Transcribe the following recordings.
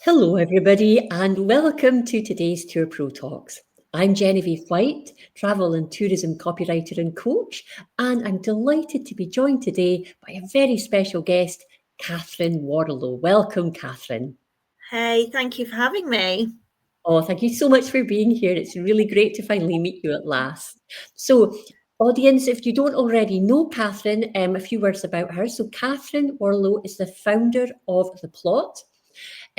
Hello, everybody, and welcome to today's Tour Pro Talks. I'm Genevieve White, travel and tourism copywriter and coach, and I'm delighted to be joined today by a very special guest, Catherine Warrilow. Welcome, Catherine. Hey, thank you for having me. Oh, thank you so much for being here. It's really great to finally meet you at last. So, audience, if you don't already know Catherine, a few words about her. So, Catherine Warrilow is the founder of The Plot.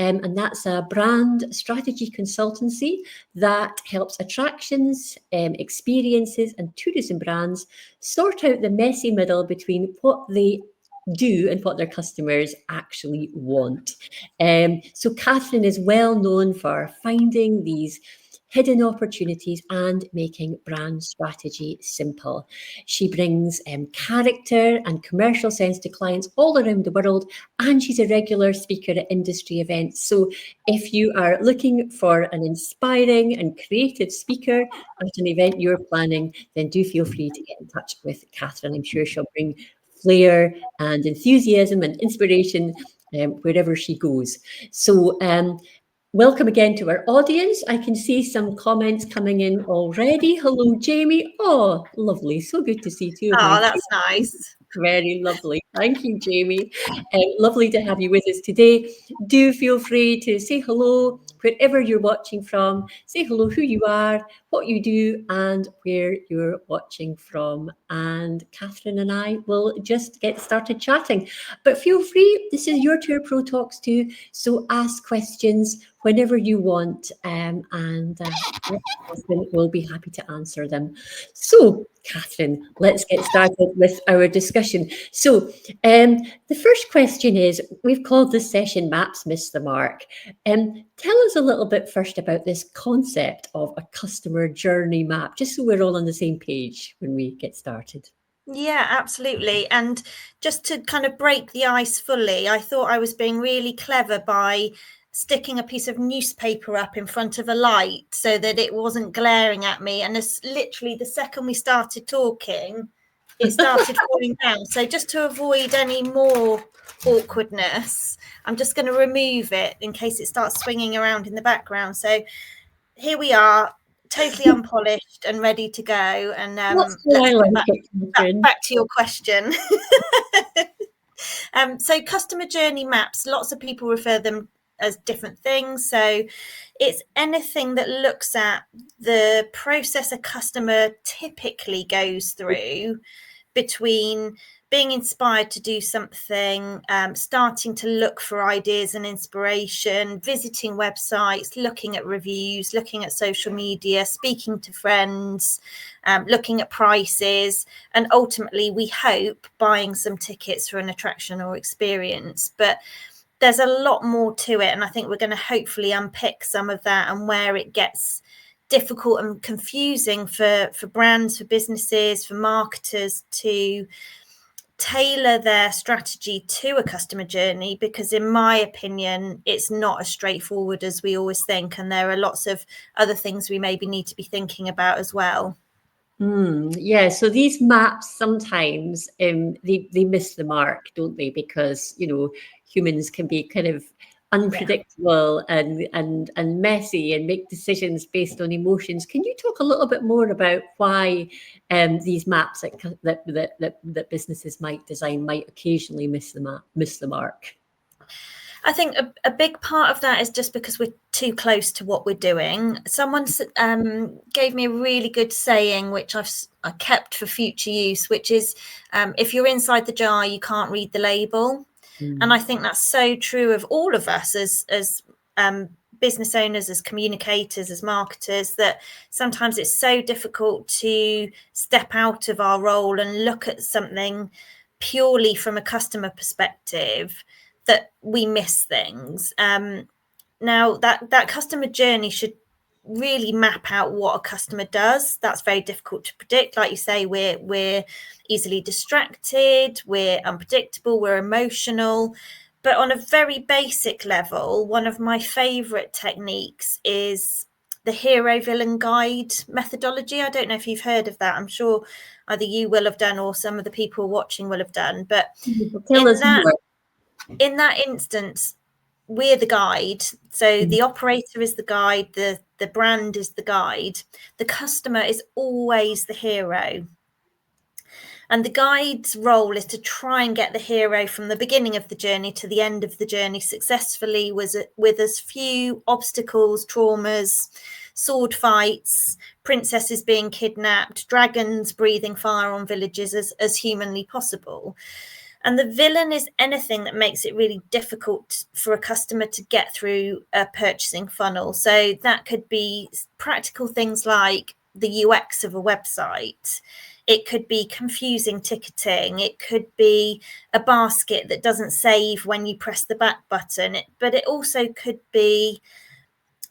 And that's a brand strategy consultancy that helps attractions, experiences, and tourism brands sort out the messy middle between what they do and what their customers actually want. So Catherine is well known for finding these hidden opportunities and making brand strategy simple. She brings character and commercial sense to clients all around the world, and she's a regular speaker at industry events. So if you are looking for an inspiring and creative speaker at an event you're planning, then do feel free to get in touch with Catherine. I'm sure she'll bring flair and enthusiasm and inspiration wherever she goes. So welcome again to our audience. I can see some comments coming in already. Hello, Jamie. Oh, lovely. So good to see two of my Oh, that's nice. Very lovely. Thank you, Jamie. Lovely to have you with us today. Do feel free to say hello wherever you're watching from. Say hello, who you are, what you do, and where you're watching from. And Catherine and I will just get started chatting. But feel free, this is your Tour Pro Talks too. So ask questions whenever you want, and we'll be happy to answer them. So, Catherine, let's get started with our discussion. So, the first question is, we've called this session Maps Miss the Mark. Tell us a little bit first about this concept of a customer journey map, just so we're all on the same page when we get started. Yeah, absolutely. And just to kind of break the ice fully, I thought I was being really clever by sticking a piece of newspaper up in front of a light so that it wasn't glaring at me. And literally the second we started talking, it started falling down. So just to avoid any more awkwardness, I'm just going to remove it in case it starts swinging around in the background. So here we are, totally unpolished and ready to go. And let's get back to your question. So customer journey maps, lots of people refer them as different things. So it's anything that looks at the process a customer typically goes through between being inspired to do something, starting to look for ideas and inspiration, visiting websites, looking at reviews, looking at social media, speaking to friends, looking at prices, and ultimately, we hope, buying some tickets for an attraction or experience. But there's a lot more to it, and I think we're going to hopefully unpick some of that and where it gets difficult and confusing for brands, for businesses, for marketers to tailor their strategy to a customer journey, because in my opinion it's not as straightforward as we always think, and there are lots of other things we maybe need to be thinking about as well. Yeah, so these maps sometimes they miss the mark, don't they? Because humans can be kind of unpredictable and messy and make decisions based on emotions. Can you talk a little bit more about why these maps that businesses might design might occasionally miss the mark? I think a big part of that is just because we're too close to what we're doing. Someone gave me a really good saying, which I kept for future use, which is, if you're inside the jar, you can't read the label. And I think that's so true of all of us as business owners, as communicators, as marketers, that sometimes it's so difficult to step out of our role and look at something purely from a customer perspective, that we miss things. Now that customer journey should really map out what a customer does. That's very difficult to predict. Like you say, we're easily distracted, we're unpredictable, we're emotional. But on a very basic level, one of my favorite techniques is the hero villain guide methodology. I don't know if you've heard of that. I'm sure either you will have done or some of the people watching will have done. But in that instance, we're the guide. So the operator is the guide, the brand is the guide. The customer is always the hero. And the guide's role is to try and get the hero from the beginning of the journey to the end of the journey successfully, with as few obstacles, traumas, sword fights, princesses being kidnapped, dragons breathing fire on villages as humanly possible. And the villain is anything that makes it really difficult for a customer to get through a purchasing funnel. So that could be practical things like the UX of a website. It could be confusing ticketing. It could be a basket that doesn't save when you press the back button. But it also could be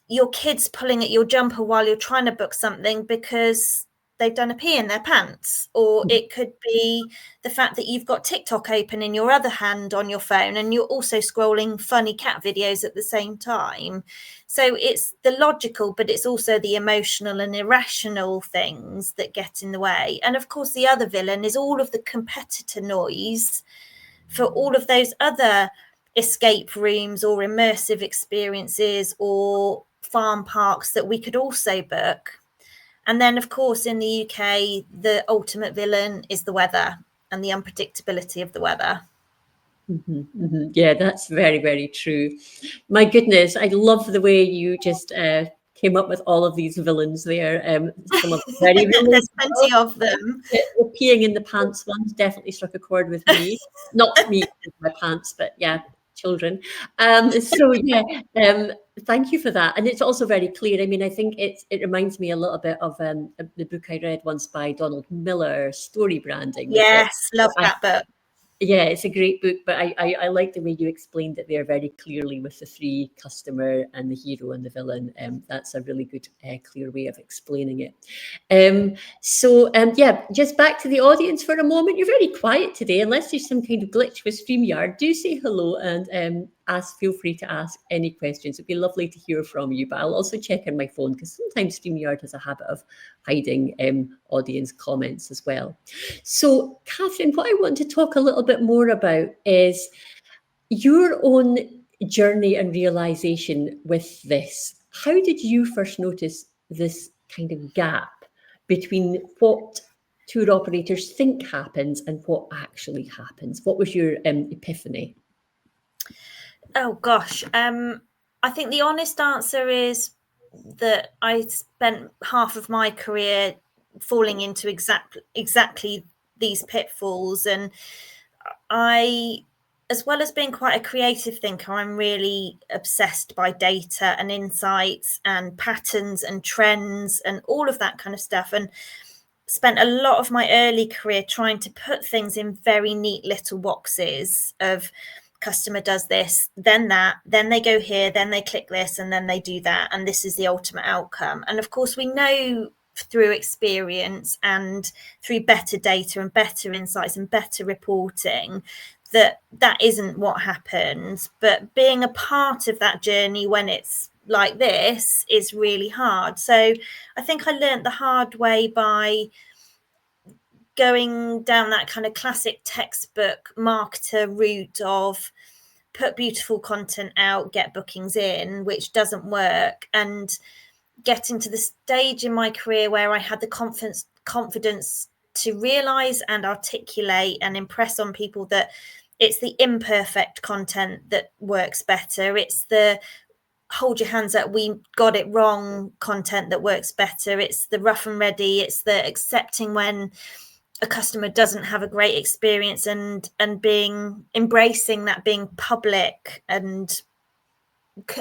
your kids pulling at your jumper while you're trying to book something because they've done a pee in their pants. Or it could be the fact that you've got TikTok open in your other hand on your phone and you're also scrolling funny cat videos at the same time. So it's the logical, but it's also the emotional and irrational things that get in the way. And of course, the other villain is all of the competitor noise for all of those other escape rooms or immersive experiences or farm parks that we could also book. And then, of course, in the UK, the ultimate villain is the weather and the unpredictability of the weather. Yeah, that's very, very true. My goodness, I love the way you just came up with all of these villains there. Some of them very There's plenty of them. The peeing in the pants ones definitely struck a chord with me. Not me, my pants, but yeah, children. So yeah, thank you for that. And it's also very clear. I mean, I think it reminds me a little bit of the book I read once by Donald Miller, Story Branding. Yes, love that book. Yeah, it's a great book, but I like the way you explained it there very clearly with the three: customer and the hero and the villain. That's a really good, clear way of explaining it. Yeah, just back to the audience for a moment. You're very quiet today, unless there's some kind of glitch with StreamYard. Do say hello and feel free to ask any questions. It'd be lovely to hear from you, but I'll also check on my phone because sometimes StreamYard has a habit of hiding audience comments as well. So, Catherine, what I want to talk a little bit more about is your own journey and realization with this. How did you first notice this kind of gap between what tour operators think happens and what actually happens? What was your epiphany? Oh gosh, I think the honest answer is that I spent half of my career falling into exactly these pitfalls, and I, as well as being quite a creative thinker, I'm really obsessed by data and insights and patterns and trends and all of that kind of stuff, and spent a lot of my early career trying to put things in very neat little boxes of customer does this, then that, then they go here, then they click this, and then they do that, and this is the ultimate outcome. And of course, we know through experience and through better data and better insights and better reporting that isn't what happens. But being a part of that journey when it's like this is really hard. So I think I learned the hard way by going down that kind of classic textbook marketer route of put beautiful content out, get bookings in, which doesn't work, and getting to the stage in my career where I had the confidence to realize and articulate and impress on people that it's the imperfect content that works better. It's the hold your hands up, we got it wrong content that works better. It's the rough and ready. It's the accepting when a customer doesn't have a great experience and embracing that, being public and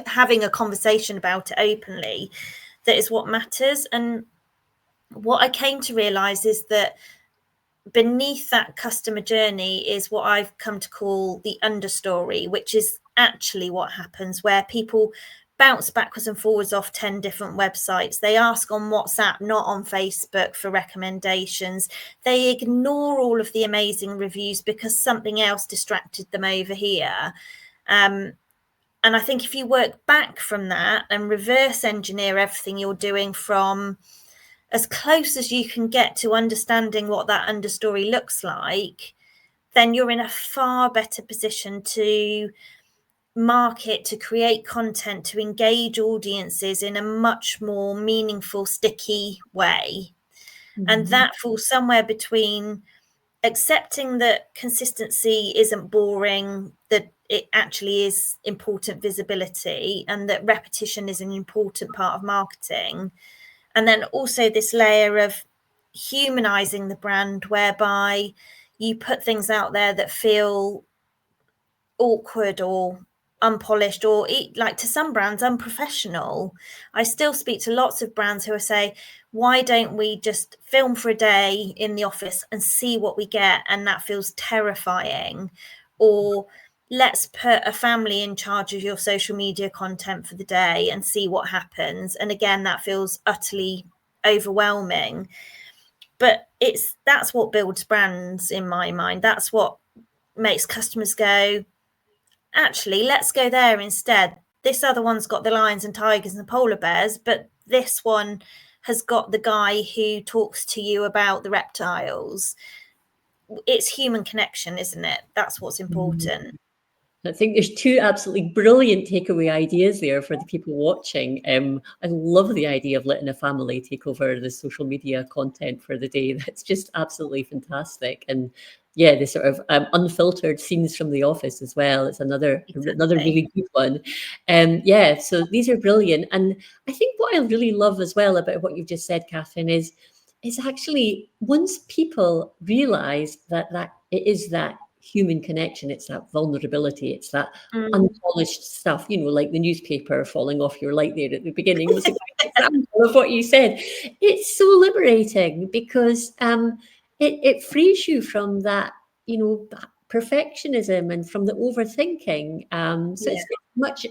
having a conversation about it openly, that is what matters. And what I came to realize is that beneath that customer journey is what I've come to call the understory, which is actually what happens, where people bounce backwards and forwards off 10 different websites. They ask on WhatsApp, not on Facebook, for recommendations. They ignore all of the amazing reviews because something else distracted them over here. And I think if you work back from that and reverse engineer everything you're doing from as close as you can get to understanding what that understory looks like, then you're in a far better position to market, to create content, to engage audiences in a much more meaningful, sticky way. And that falls somewhere between accepting that consistency isn't boring, that it actually is important visibility, and that repetition is an important part of marketing. And then also this layer of humanizing the brand, whereby you put things out there that feel awkward or unpolished, or like to some brands unprofessional. I still speak to lots of brands who are saying, why don't we just film for a day in the office and see what we get? And that feels terrifying. Or let's put a family in charge of your social media content for the day and see what happens. And again, that feels utterly overwhelming. But that's what builds brands in my mind. That's what makes customers go, actually, let's go there instead. This other one's got the lions and tigers and the polar bears, but this one has got the guy who talks to you about the reptiles. It's human connection, isn't it? That's what's important. I think there's two absolutely brilliant takeaway ideas there for the people watching. I love the idea of letting a family take over the social media content for the day. That's just absolutely fantastic. And yeah, the sort of unfiltered scenes from the office as well. It's another really good one. Yeah, so these are brilliant. And I think what I really love as well about what you've just said, Catherine, is actually once people realize that it is that human connection, it's that vulnerability, it's that unpolished stuff, like the newspaper falling off your light there at the beginning was a great example of what you said. It's so liberating because it frees you from that, perfectionism and from the overthinking. So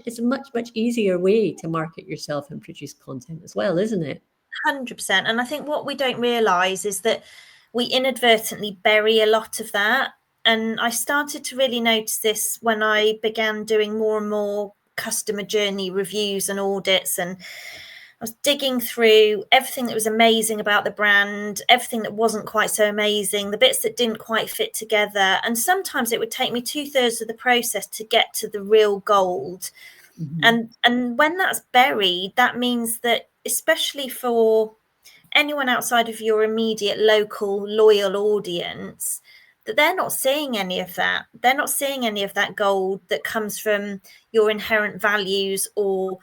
it's a much easier way to market yourself and produce content as well, isn't it? 100%. And I think what we don't realize is that we inadvertently bury a lot of that. And I started to really notice this when I began doing more and more customer journey reviews and audits. And I was digging through everything that was amazing about the brand, everything that wasn't quite so amazing, the bits that didn't quite fit together. And sometimes it would take me 2/3 of the process to get to the real gold. And when that's buried, that means that, especially for anyone outside of your immediate local loyal audience, that they're not seeing any of that. They're not seeing any of that gold that comes from your inherent values or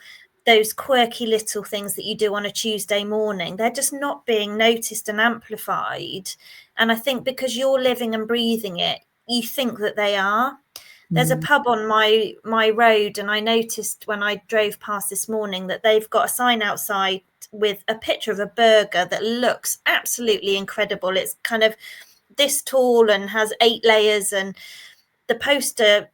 those quirky little things that you do on a Tuesday morning. They're just not being noticed and amplified. And I think because you're living and breathing it, you think that they are. There's a pub on my road, and I noticed when I drove past this morning that they've got a sign outside with a picture of a burger that looks absolutely incredible. It's kind of this tall and has 8 layers, and the poster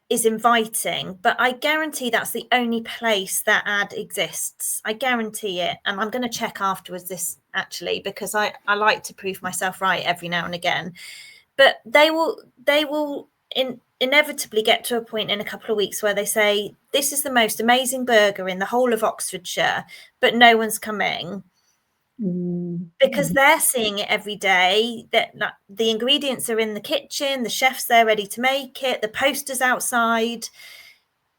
is inviting, but I guarantee that's the only place that ad exists. I guarantee it. And I'm going to check afterwards this actually, because I like to prove myself right every now and again. But they will inevitably get to a point in a couple of weeks where they say, this is the most amazing burger in the whole of Oxfordshire, but no one's coming. Because they're seeing it every day, that the ingredients are in the kitchen, the chef's there ready to make it, the poster's outside.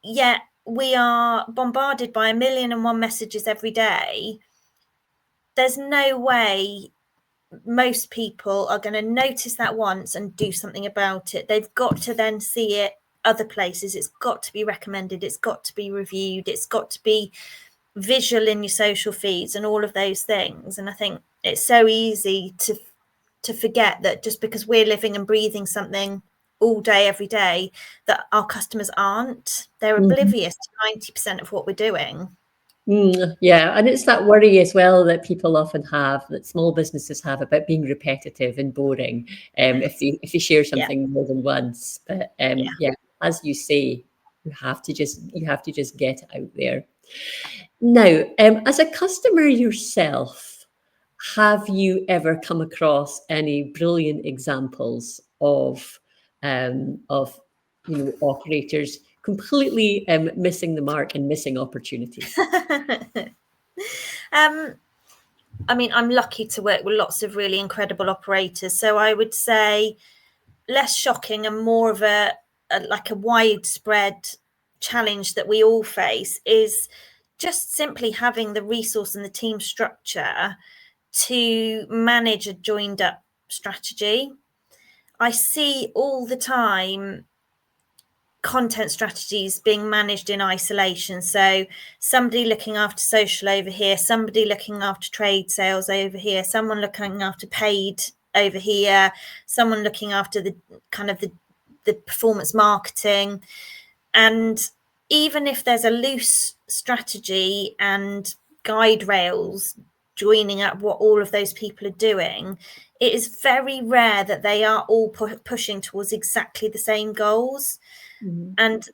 Yet we are bombarded by 1,000,001 messages every day. There's no way most people are going to notice that once and do something about it. They've got to then see it other places. It's got to be recommended. It's got to be reviewed. It's got to be visual in your social feeds and all of those things. And I think it's so easy to forget that just because we're living and breathing something all day, every day, that our customers aren't. They're oblivious to 90% of what we're doing. Yeah, and it's that worry as well that people often have, that small businesses have, about being repetitive and boring if they share something more than once. But yeah, as you say, you have to just get out there. Now, as a customer yourself, have you ever come across any brilliant examples of operators completely missing the mark and missing opportunities? I mean, I'm lucky to work with lots of really incredible operators. So I would say less shocking and more of a widespread challenge that we all face is just simply having the resource and the team structure to manage a joined up strategy. I see all the time content strategies being managed in isolation. So somebody looking after social over here, somebody looking after trade sales over here, someone looking after paid over here, someone looking after the kind of the performance marketing. And even if there's a loose strategy and guide rails joining up what all of those people are doing, it is very rare that they are all pushing towards exactly the same goals. Mm-hmm. And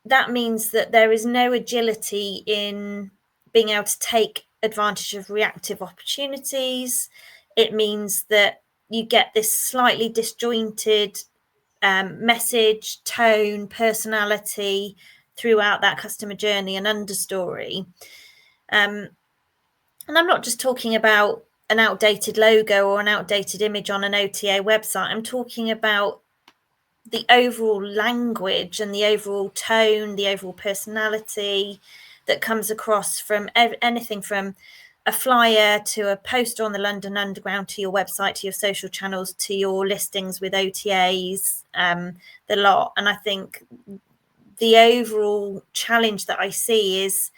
that means that there is no agility in being able to take advantage of reactive opportunities. It means that you get this slightly disjointed message, tone, personality throughout that customer journey and understory. And I'm not just talking about an outdated logo or an outdated image on an OTA website. I'm talking about the overall language and the overall tone, the overall personality that comes across from anything from a flyer to a poster on the London Underground to your website, to your social channels, to your listings with OTAs, the lot. And I think the overall challenge that I see is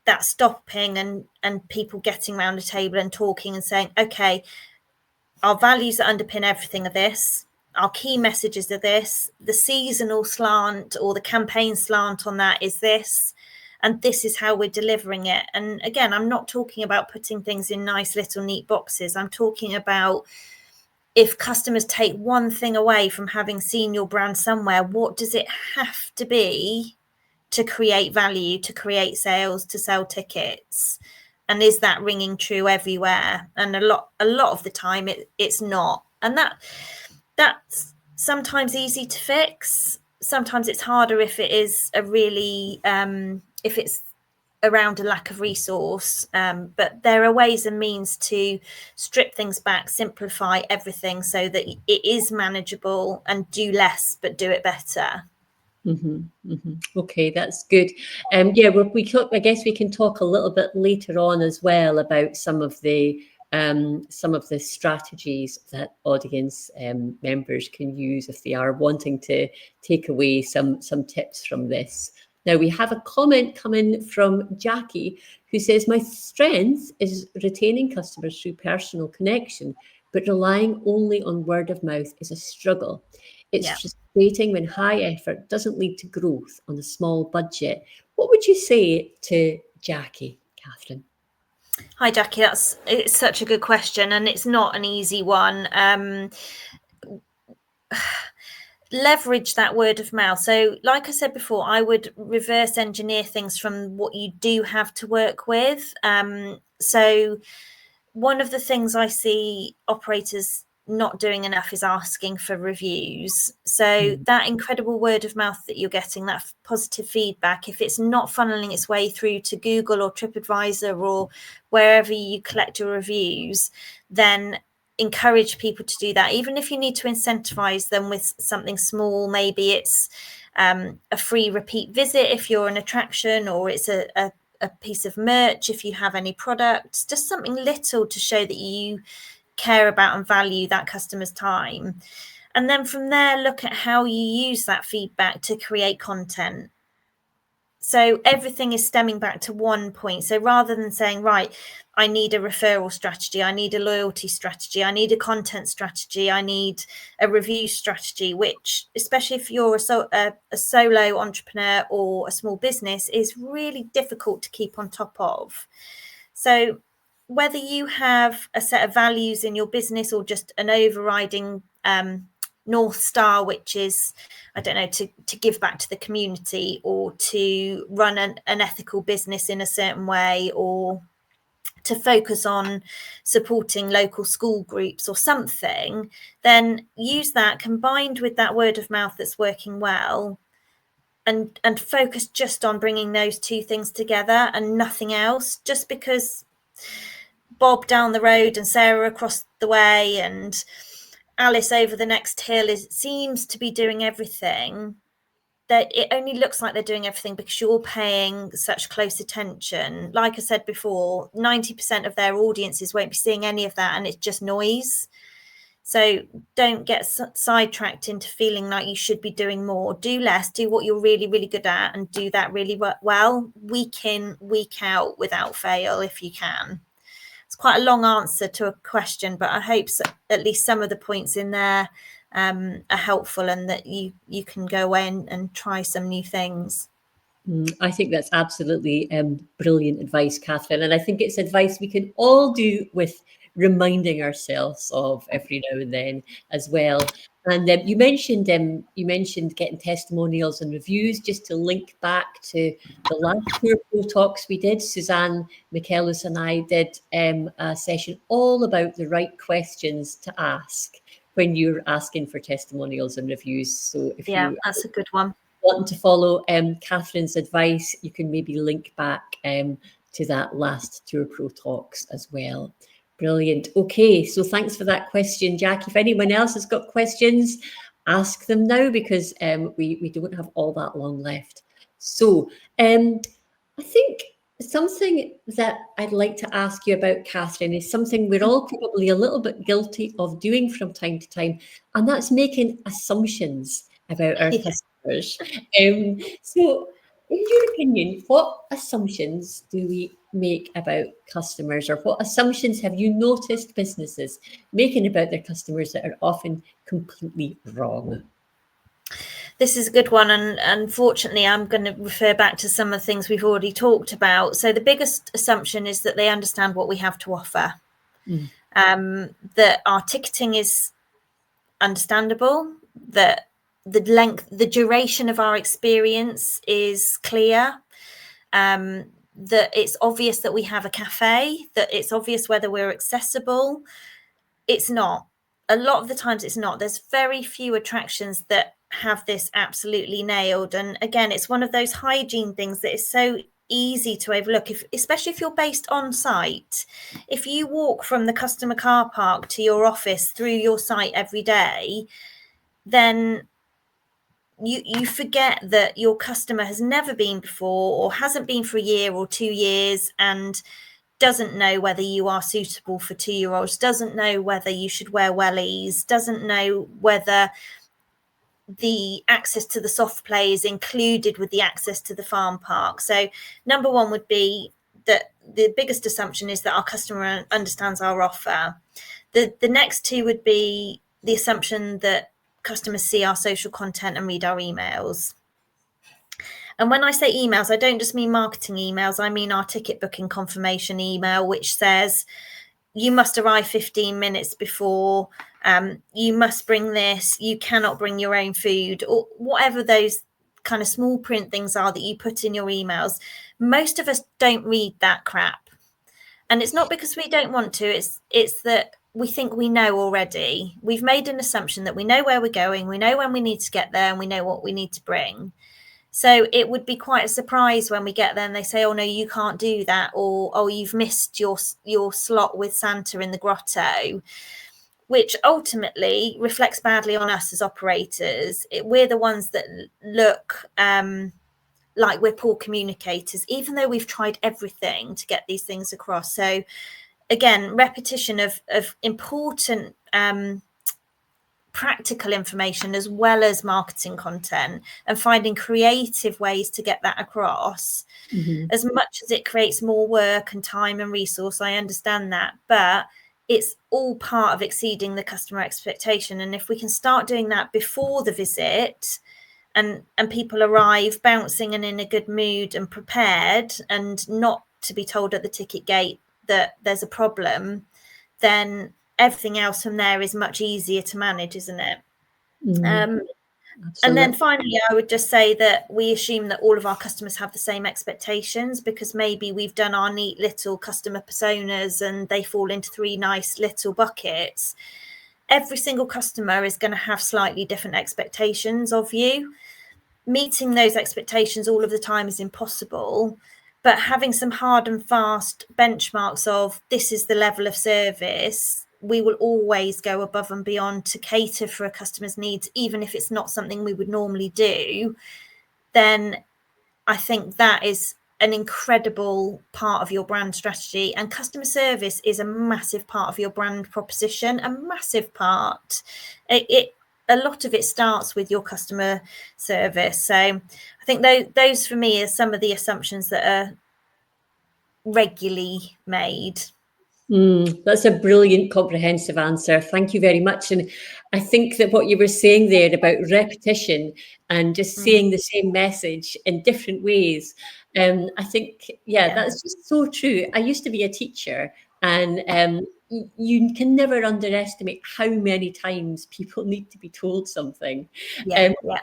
that stopping and people getting around a table and talking and saying, okay, our values that underpin everything are this, our key messages are this, the seasonal slant or the campaign slant on that is this, and this is how we're delivering it. And again, I'm not talking about putting things in nice little neat boxes. I'm talking about, if customers take one thing away from having seen your brand somewhere, what does it have to be to create value, to create sales, to sell tickets? And is that ringing true everywhere? And a lot of the time it's not. And that's sometimes easy to fix. Sometimes it's harder if it is a really if it's around a lack of resource. But there are ways and means to strip things back, simplify everything so that it is manageable, and do less but do it better. Mm-hmm, mm-hmm. Okay, that's good. Yeah, I guess we can talk a little bit later on as well about some of the strategies that audience members can use if they are wanting to take away some tips from this. Now, we have a comment coming from Jackie, who says, my strength is retaining customers through personal connection, but relying only on word of mouth is a struggle. It's frustrating when high effort doesn't lead to growth on a small budget. What would you say to Jackie, Catherine? Hi, Jackie. It's such a good question, and it's not an easy one. Leverage that word of mouth. So like I said before, I would reverse engineer things from what you do have to work with. So one of the things I see operators not doing enough is asking for reviews. So that incredible word of mouth that you're getting, that positive feedback, if it's not funneling its way through to Google or TripAdvisor or wherever you collect your reviews, then encourage people to do that. Even if you need to incentivize them with something small, maybe it's a free repeat visit if you're an attraction, or it's a piece of merch if you have any products, just something little to show that you care about and value that customer's time. And then from there, look at how you use that feedback to create content. So everything is stemming back to one point. So rather than saying, right, I need a referral strategy, I need a loyalty strategy, I need a content strategy, I need a review strategy, which, especially if you're a solo entrepreneur or a small business, is really difficult to keep on top of. So whether you have a set of values in your business or just an overriding North Star, which is, I don't know, to give back to the community, or to run an ethical business in a certain way, or to focus on supporting local school groups or something, then use that combined with that word of mouth that's working well, and focus just on bringing those two things together and nothing else. Just because Bob down the road and Sarah across the way and Alice over the next hill seems to be doing everything, that it only looks like they're doing everything because you're paying such close attention. Like I said before, 90% of their audiences won't be seeing any of that, and it's just noise. So don't get sidetracked into feeling like you should be doing more. Do less, do what you're really, really good at, and do that really well, week in, week out, without fail, if you can. It's quite a long answer to a question, but I hope at least some of the points in there are helpful, and that you can go away and try some new things. I think that's absolutely brilliant advice, Catherine. And I think it's advice we can all do with reminding ourselves of every now and then as well. And you mentioned getting testimonials and reviews. Just to link back to the last Tour Pro talks we did, Suzanne Michaelis and I did a session all about the right questions to ask when you're asking for testimonials and reviews. So if you that's a good one. Want to follow Catherine's advice, you can maybe link back to that last Tour Pro talks as well. Brilliant. Okay, so thanks for that question, Jack. If anyone else has got questions, ask them now, because we don't have all that long left. So I think something that I'd like to ask you about, Catherine, is something we're all probably a little bit guilty of doing from time to time, and that's making assumptions about our customers. So, in your opinion, what assumptions do we make about customers, or what assumptions have you noticed businesses making about their customers that are often completely wrong? This is a good one, and unfortunately I'm going to refer back to some of the things we've already talked about. So the biggest assumption is that they understand what we have to offer. That our ticketing is understandable, that the duration of our experience is clear, that it's obvious that we have a cafe, that it's obvious whether we're accessible. It's not. A lot of the times it's not. There's very few attractions that have this absolutely nailed. And again, it's one of those hygiene things that is so easy to overlook, especially if you're based on site. If you walk from the customer car park to your office through your site every day, then you forget that your customer has never been before, or hasn't been for a year or 2 years, and doesn't know whether you are suitable for 2-year-olds, doesn't know whether you should wear wellies, doesn't know whether the access to the soft play is included with the access to the farm park. So number one would be that the biggest assumption is that our customer understands our offer. The next two would be the assumption that customers see our social content and read our emails. And when I say emails, I don't just mean marketing emails. I mean our ticket booking confirmation email, which says you must arrive 15 minutes before, you must bring this, you cannot bring your own food, or whatever those kind of small print things are that you put in your emails. Most of us don't read that crap. And it's not because we don't want to, it's that we think we know already. We've made an assumption that we know where we're going, we know when we need to get there, and we know what we need to bring. So it would be quite a surprise when we get there and they say, oh, no, you can't do that. Or, oh, you've missed your slot with Santa in the grotto, which ultimately reflects badly on us as operators. We're the ones that look like we're poor communicators, even though we've tried everything to get these things across. So again, repetition of important practical information as well as marketing content, and finding creative ways to get that across. As much as it creates more work and time and resource, I understand that, but it's all part of exceeding the customer expectation. And if we can start doing that before the visit, and people arrive bouncing and in a good mood and prepared, and not to be told at the ticket gate that there's a problem, then everything else from there is much easier to manage, isn't it? And then finally, I would just say that we assume that all of our customers have the same expectations, because maybe we've done our neat little customer personas and they fall into 3 nice little buckets. Every single customer is going to have slightly different expectations of you. Meeting those expectations all of the time is impossible, but having some hard and fast benchmarks of this is the level of service, we will always go above and beyond to cater for a customer's needs, even if it's not something we would normally do. then I think that is an incredible part of your brand strategy. And customer service is a massive part of your brand proposition, a massive part. A lot of it starts with your customer service. So I think those for me are some of the assumptions that are regularly made. That's a brilliant, comprehensive answer. Thank you very much. And I think that what you were saying there about repetition and just saying the same message in different ways, I think, that's just so true. I used to be a teacher, and you can never underestimate how many times people need to be told something,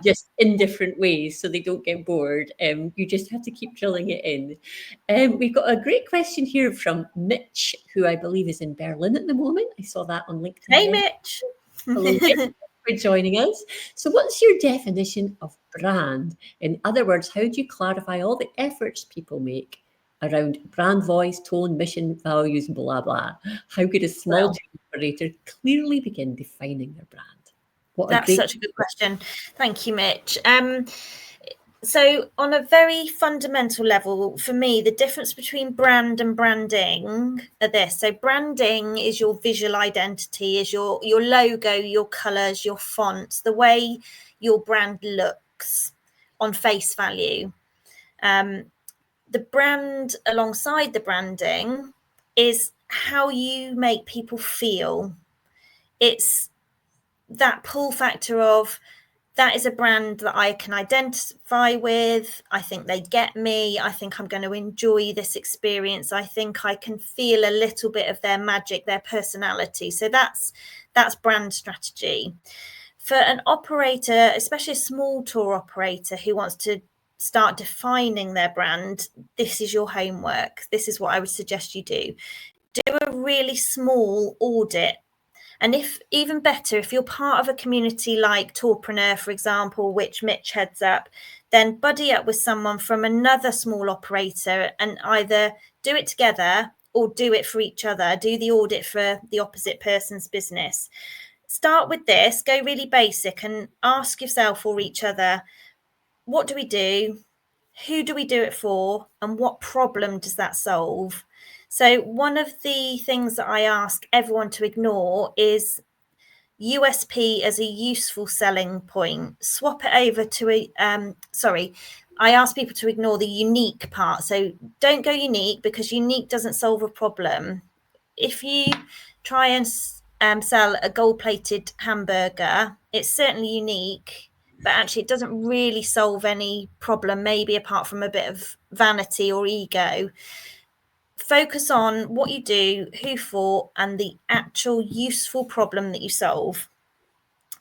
just in different ways, so they don't get bored. You just have to keep drilling it in. We've got a great question here from Mitch, who I believe is in Berlin at the moment. I saw that on LinkedIn. Hey, Mitch. Hello, Mitch. Thanks for joining us. So what's your definition of brand? In other words, how do you clarify all the efforts people make around brand voice, tone, mission, values, blah, blah? How could a small team operator clearly begin defining their brand? That's such a good question. Thank you, Mitch. So on a very fundamental level, for me, the difference between brand and branding are this. So branding is your visual identity, is your logo, your colours, your fonts, the way your brand looks on face value. The brand alongside the branding is how you make people feel. It's that pull factor of, that is a brand that I can identify with. I think they get me. I think I'm going to enjoy this experience. I think I can feel a little bit of their magic, their personality. So that's brand strategy. For an operator, especially a small tour operator who wants to start defining their brand, this is your homework. This is what I would suggest you do. Do a really small audit. And if even better, if you're part of a community like Tourpreneur, for example, which Mitch heads up, then buddy up with someone from another small operator and either do it together or do it for each other. Do the audit for the opposite person's business. Start with this, go really basic and ask yourself or each other, what do we do? Who do we do it for? And what problem does that solve? So one of the things that I ask everyone to ignore is USP as a useful selling point. Swap it over to I ask people to ignore the unique part. So don't go unique, because unique doesn't solve a problem. If you try and sell a gold-plated hamburger, it's certainly unique, but actually it doesn't really solve any problem, maybe apart from a bit of vanity or ego. Focus on what you do, who for, and the actual useful problem that you solve.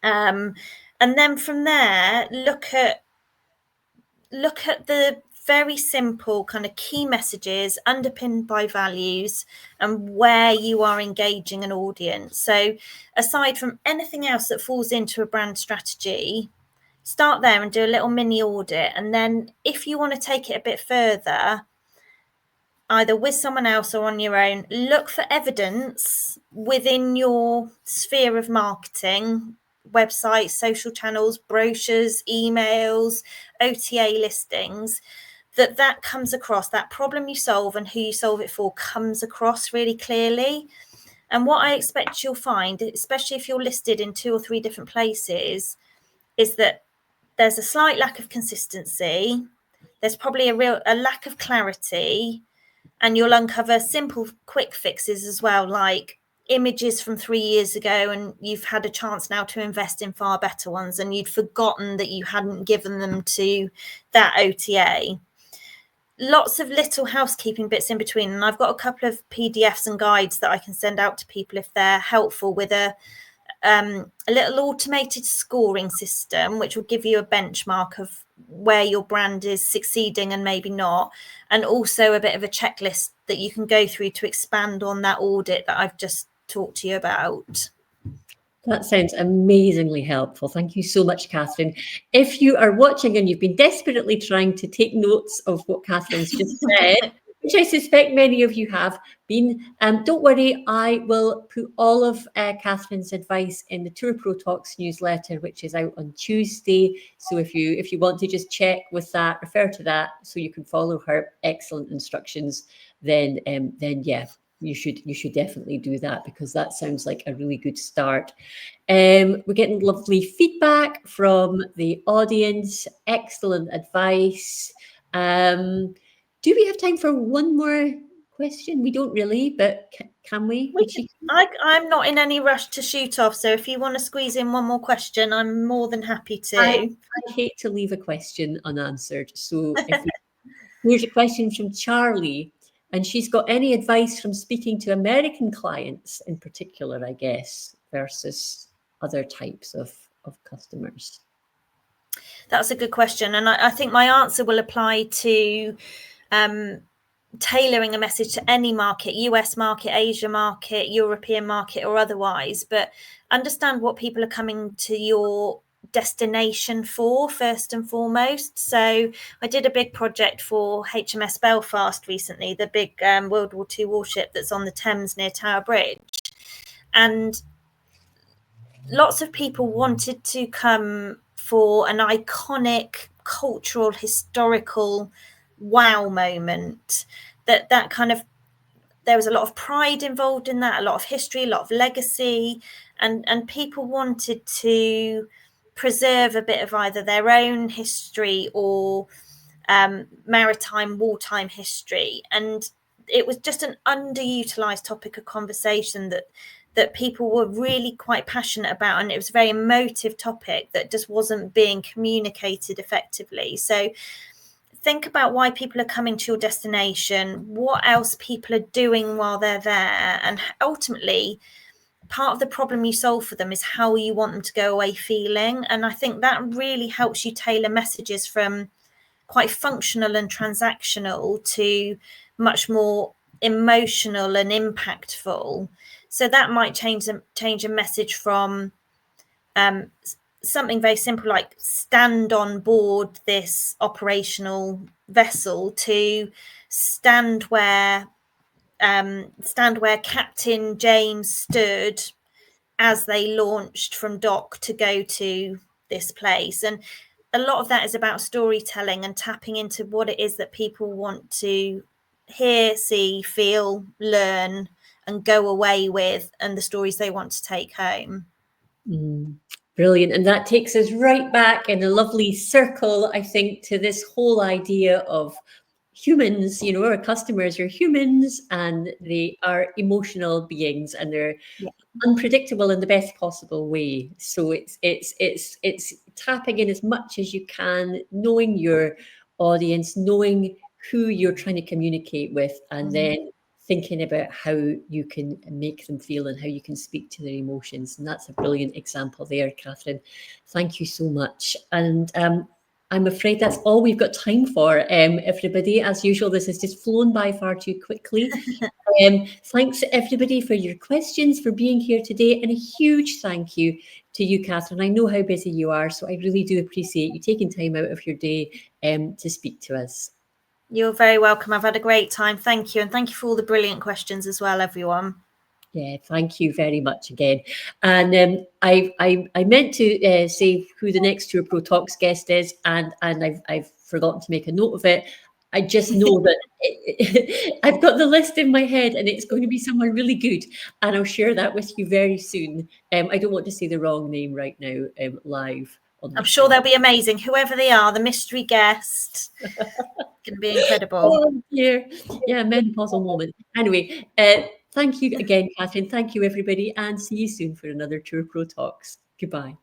And then from there, look at the very simple kind of key messages underpinned by values and where you are engaging an audience. So aside from anything else that falls into a brand strategy, start there and do a little mini audit. And then if you want to take it a bit further, either with someone else or on your own, look for evidence within your sphere of marketing, websites, social channels, brochures, emails, OTA listings, that comes across, that problem you solve and who you solve it for comes across really clearly. And what I expect you'll find, especially if you're listed in 2 or 3 different places, is that there's a slight lack of consistency. There's probably a lack of clarity. And you'll uncover simple, quick fixes as well, like images from 3 years ago, and you've had a chance now to invest in far better ones, and you'd forgotten that you hadn't given them to that OTA. Lots of little housekeeping bits in between. And I've got a couple of PDFs and guides that I can send out to people if they're helpful, with a little automated scoring system, which will give you a benchmark of where your brand is succeeding and maybe not, and also a bit of a checklist that you can go through to expand on that audit that I've just talked to you about. That sounds amazingly helpful. Thank you so much, Catherine. If you are watching and you've been desperately trying to take notes of what Catherine's just said, which I suspect many of you have been. Don't worry, I will put all of Catherine's advice in the Tour Pro Talks newsletter, which is out on Tuesday. So if you want to just check with that, refer to that, so you can follow her excellent instructions, then yeah, you should definitely do that, because that sounds like a really good start. We're getting lovely feedback from the audience. Excellent advice. Do we have time for one more question? We don't really, but can we? I'm not in any rush to shoot off, so if you want to squeeze in one more question, I'm more than happy to. I hate to leave a question unanswered. So here's a question from Charlie, and she's got any advice from speaking to American clients in particular, I guess, versus other types of customers. That's a good question, and I think my answer will apply to tailoring a message to any market, US market, Asia market, European market, or otherwise, but understand what people are coming to your destination for first and foremost. So I did a big project for HMS Belfast recently, the big World War II warship that's on the Thames near Tower Bridge, and lots of people wanted to come for an iconic cultural historical wow moment. That kind of, there was a lot of pride involved in that, a lot of history, a lot of legacy, and people wanted to preserve a bit of either their own history or maritime wartime history. And it was just an underutilized topic of conversation that people were really quite passionate about, and it was a very emotive topic that just wasn't being communicated effectively. So think about why people are coming to your destination, what else people are doing while they're there, and ultimately part of the problem you solve for them is how you want them to go away feeling. And I think that really helps you tailor messages from quite functional and transactional to much more emotional and impactful. So that might change a message from something very simple like stand on board this operational vessel to stand where Captain James stood as they launched from dock to go to this place. And a lot of that is about storytelling and tapping into what it is that people want to hear, see, feel, learn, and go away with, and the stories they want to take home. Brilliant. And that takes us right back in a lovely circle, I think, to this whole idea of humans. You know, our customers are humans, and they are emotional beings, and they're unpredictable in the best possible way. So it's tapping in as much as you can, knowing your audience, knowing who you're trying to communicate with, and then thinking about how you can make them feel and how you can speak to their emotions. And that's a brilliant example there, Catherine. Thank you so much. And I'm afraid that's all we've got time for, everybody. As usual, this has just flown by far too quickly. Thanks everybody for your questions, for being here today, and a huge thank you to you, Catherine. I know how busy you are, so I really do appreciate you taking time out of your day to speak to us. You're very welcome. I've had a great time. Thank you. And thank you for all the brilliant questions as well, everyone. Yeah, thank you very much again. And I meant to say who the next Tour Pro Talks guest is, and I've forgotten to make a note of it. I just know that I've got the list in my head, and it's going to be someone really good, and I'll share that with you very soon. I don't want to say the wrong name right now live. I'm sure they'll be amazing. Whoever they are, the mystery guest, going to be incredible. Oh dear, yeah, menopausal moment. Anyway, thank you again, Catherine. Thank you, everybody, and see you soon for another Tour Pro Talks. Goodbye.